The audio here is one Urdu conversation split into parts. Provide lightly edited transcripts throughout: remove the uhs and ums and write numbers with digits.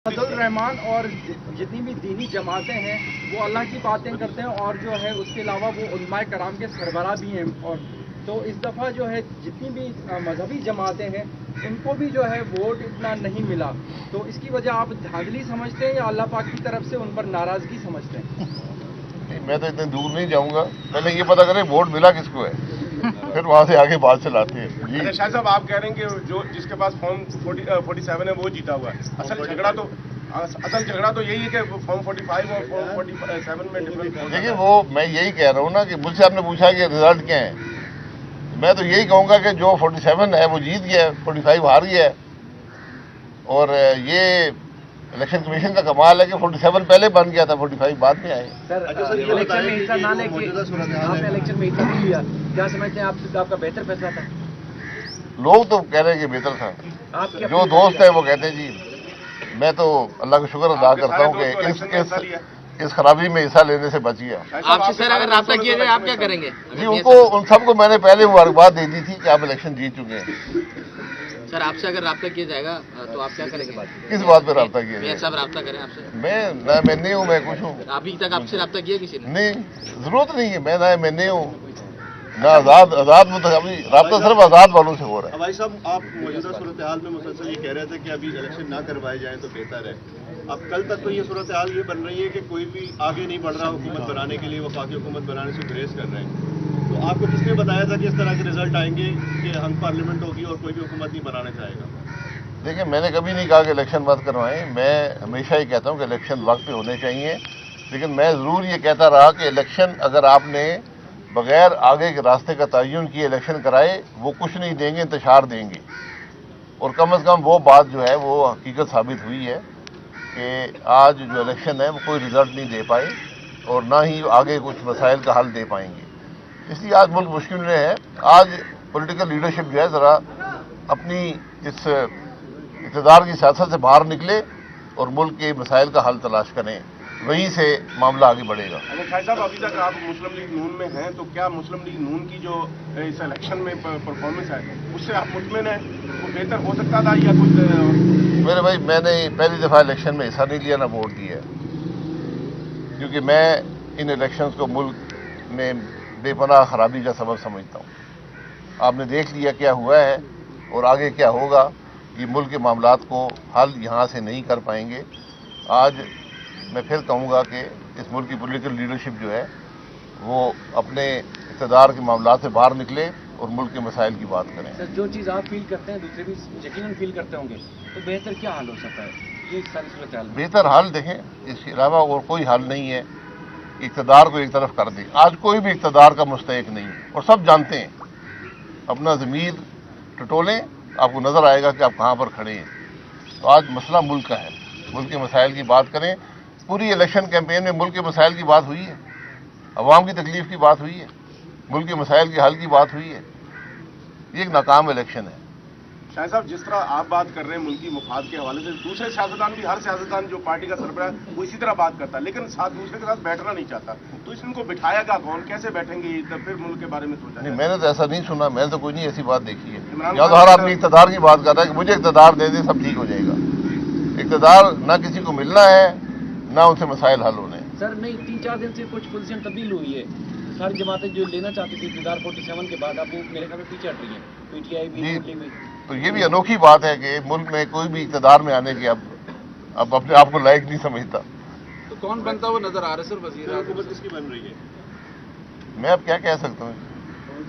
فضل الرحمان اور جتنی بھی دینی جماعتیں ہیں وہ اللہ کی باتیں کرتے ہیں اور جو ہے اس کے علاوہ وہ علماء کرام کے سربراہ بھی ہیں، اور تو اس دفعہ جو ہے جتنی بھی مذہبی جماعتیں ہیں ان کو بھی جو ہے ووٹ اتنا نہیں ملا، تو اس کی وجہ آپ دھاندلی سمجھتے ہیں یا اللہ پاک کی طرف سے ان پر ناراضگی سمجھتے ہیں؟ میں تو اتنے دور نہیں جاؤں گا، پہلے یہ پتا کریں ووٹ ملا کس کو ہے، پھر وہاں سے آگے بات چلاتے ہیں۔ جی شاہ صاحب آپ کہہ رہے ہیں کہ جو جس کے پاس فارم 47 ہے وہ جیتا ہوا ہے، اصل جھگڑا تو یہی ہے کہ فارم 45 اور فارم 47 میں ڈفرنس۔ دیکھیے وہ میں یہی کہہ رہا ہوں نا کہ مجھ سے آپ نے پوچھا کہ رزلٹ کیا ہے، میں تو یہی کہوں گا کہ جو 47 ہے وہ جیت گیا ہے، 45 ہار گیا ہے، اور یہ الیکشن کمیشن کا کمال ہے کہ 47 پہلے بن گیا تھا، 45 بعد میں آئے۔ سر الیکشن میں حصہ نہ لے کے آپ نے الیکشن میں حصہ نہیں لیا، کیا سمجھتے ہیں آپ کا بہتر فیصلہ تھا؟ لوگ تو کہہ رہے ہیں کہ بہتر تھا، جو دوست ہیں وہ کہتے ہیں جی، میں تو اللہ کا شکر ادا کرتا ہوں کہ اس خرابی میں حصہ لینے سے بچ گیا۔ آپ سے سر اگر رابطہ کیا جائے آپ کیا کریں گے؟ جی ان سب کو میں نے پہلے مبارکباد دے دی تھی کہ آپ الیکشن جیت چکے ہیں۔ سر آپ سے اگر رابطہ کیا جائے گا تو آپ کیا کریں گے؟ کس بات پہ رابطہ کیا میئر صاحب رابطہ کریں آپ سے؟ میں نہیں ہوں، میں کچھ ہوں۔ ابھی تک آپ سے رابطہ کیا کسی نے؟ نہیں، ضرورت نہیں ہے، میں نہیں ہوں نہ آزاد ابھی رابطہ صرف آزاد والوں سے ہو رہا ہے۔ بھائی صاحب آپ موجودہ صورتحال میں مسلسل یہ کہہ رہے تھے کہ ابھی الیکشن نہ کروائے جائیں تو بہتر ہے، اب کل تک تو یہ صورتحال یہ بن رہی ہے کہ کوئی بھی آگے نہیں بڑھ رہا حکومت بنانے کے لیے، وفاقی حکومت بنانے سے گریز کر رہے ہیں، تو آپ کو کس نے بتایا تھا کہ اس طرح کے رزلٹ آئیں گے کہ ہم پارلیمنٹ ہوگی اور کوئی بھی حکومت نہیں بنانا چاہے گا؟ دیکھیں میں نے کبھی نہیں کہا کہ الیکشن مت کروائیں، میں ہمیشہ ہی کہتا ہوں کہ الیکشن وقت پہ ہونے چاہیے، لیکن میں ضرور یہ کہتا رہا کہ الیکشن اگر آپ نے بغیر آگے کے راستے کا تعین کیے الیکشن کرائے وہ کچھ نہیں دیں گے، انتشار دیں گے، اور کم از کم وہ بات جو ہے وہ حقیقت ثابت ہوئی ہے کہ آج جو الیکشن ہے وہ کوئی رزلٹ نہیں دے پائے اور نہ ہی آگے کچھ مسائل کا حل دے پائیں گے، اس لیے آج ملک مشکل میں ہے۔ آج پولیٹیکل لیڈرشپ جو ہے ذرا اپنی اس اقتدار کی سیاست سے باہر نکلے اور ملک کے مسائل کا حل تلاش کریں، وہیں سے معاملہ آگے بڑھے گا۔ خیر صاحب ابھی تک آپ مسلم لیگ نون میں ہیں، تو کیا مسلم لیگ نون کی جو اس الیکشن میں پرفارمنس ہے اس سے آپ مطمئن ہیں؟ وہ بہتر ہو سکتا تھا یا کچھ؟ میرے بھائی میں نے پہلی دفعہ الیکشن میں حصہ نہیں لیا نہ ووٹ دیا، کیونکہ میں ان الیکشنز کو ملک میں بے پناہ خرابی کا سبب سمجھتا ہوں۔ آپ نے دیکھ لیا کیا ہوا ہے اور آگے کیا ہوگا، یہ ملک کے معاملات کو حل یہاں سے نہیں کر پائیں گے۔ آج میں پھر کہوں گا کہ اس ملک کی پولیٹیکل لیڈرشپ جو ہے وہ اپنے اقتدار کے معاملات سے باہر نکلے اور ملک کے مسائل کی بات کریں۔ سر جو چیز آپ فیل کرتے ہیں دوسرے بھی یقیناً فیل کرتے ہوں گے، تو بہتر کیا حل ہو سکتا ہے یہ ساری صورتحال میں؟ بہتر حل دیکھیں، اس کے علاوہ اور کوئی حل نہیں ہے، اقتدار کو ایک طرف کر دیں۔ آج کوئی بھی اقتدار کا مستحق نہیں ہے اور سب جانتے ہیں، اپنا ضمیر ٹٹولیں، آپ کو نظر آئے گا کہ آپ کہاں پر کھڑے ہیں۔ تو آج مسئلہ ملک کا ہے، ملک کے مسائل کی بات کریں۔ پوری الیکشن کیمپین میں ملک کے مسائل کی بات ہوئی ہے، عوام کی تکلیف کی بات ہوئی ہے، ملک کے مسائل کے حل کی بات ہوئی ہے۔ یہ ایک ناکام الیکشن ہے۔ شاہ صاحب جس طرح آپ بات کر رہے ہیں ملکی مفاد کے حوالے سے، دوسرے سیاستدان بھی، ہر سیاستدان جو پارٹی کا سربراہ ہے وہ اسی طرح بات کرتا ہے، لیکن ساتھ دوسرے کے ساتھ بیٹھنا نہیں چاہتا، تو اس کو بٹھایا گا کون؟ کیسے بیٹھیں گے؟ پھر ملک کے بارے میں سوچا نہیں، میں نے تو ایسا نہیں سنا، میں نے تو کوئی نہیں ایسی بات دیکھی ہے۔ یا تو ہر آدمی اقتدار کی بات کر رہا ہے کہ مجھے اقتدار دے دے سب ٹھیک ہو جائے گا۔ اقتدار نہ کسی کو ملنا ہے نہ ان سے مسائل حل ہونے ہیں۔ سر نہیں، 3-4 دن سے کچھ پوزیشن تبدیل ہوئی ہے، ساری جماعتیں جو لینا چاہتی تھی اقتدار 47 کے بعد اب وہ میرے خیال میں پیچھے ہٹ رہی ہیں، پی ٹی آئی بھی، جی، نون لیگ بھی۔ تو یہ بھی انوکھی بات ہے کہ ملک میں کوئی بھی اقتدار میں آنے کی اب اپنے آپ کو لائق نہیں سمجھتا۔ تو کون بنتا ہوا نظر آ رہا ہے سر وزیر اعظم؟ حکومت کس کی بن رہی ہے؟ میں اب کیا کہہ سکتا ہوں،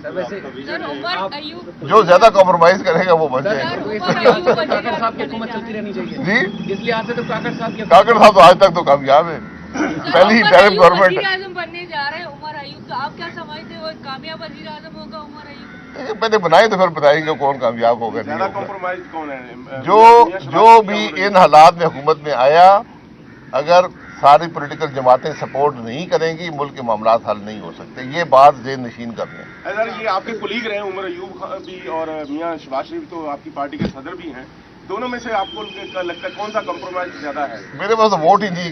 سر ویسے جو زیادہ کمپرومائز کرے گا وہ بن جائے گا۔ کاکڑ صاحب کی حکومت چلتی رہنی چاہیے جی، اس لحاظ سے تو کاکڑ صاحب کی کاکڑ صاحب تو آج تک تو کامیاب ہے، پہلی ہی ٹائم گورنمنٹ وزیر اعظم بننے جا رہے ہیں عمر ایوب، تو آپ کیا سمجھتے ہو کامیاب وزیر اعظم ہوگا عمر ایوب؟ پہلے بنائے تو پھر بتائیں گے کون کامیاب ہوگا نہیں زیادہ ہوگا۔ کمپرومائز کون ہے؟ جو بھی ان حالات میں حکومت میں آیا، اگر ساری پولیٹیکل جماعتیں سپورٹ نہیں کریں گی ملک کے معاملات حل نہیں ہو سکتے، یہ بات ذہن نشین کر لیں۔ سر یہ آپ کے کولیگ رہے عمر ایوب بھی اور میاں شہباز شریف تو آپ کی پارٹی کے صدر بھی ہیں، دونوں میں سے آپ کو لگتا ہے کون سا کمپرومائز زیادہ ہے؟ میرے پاس تو ووٹ ہی نہیں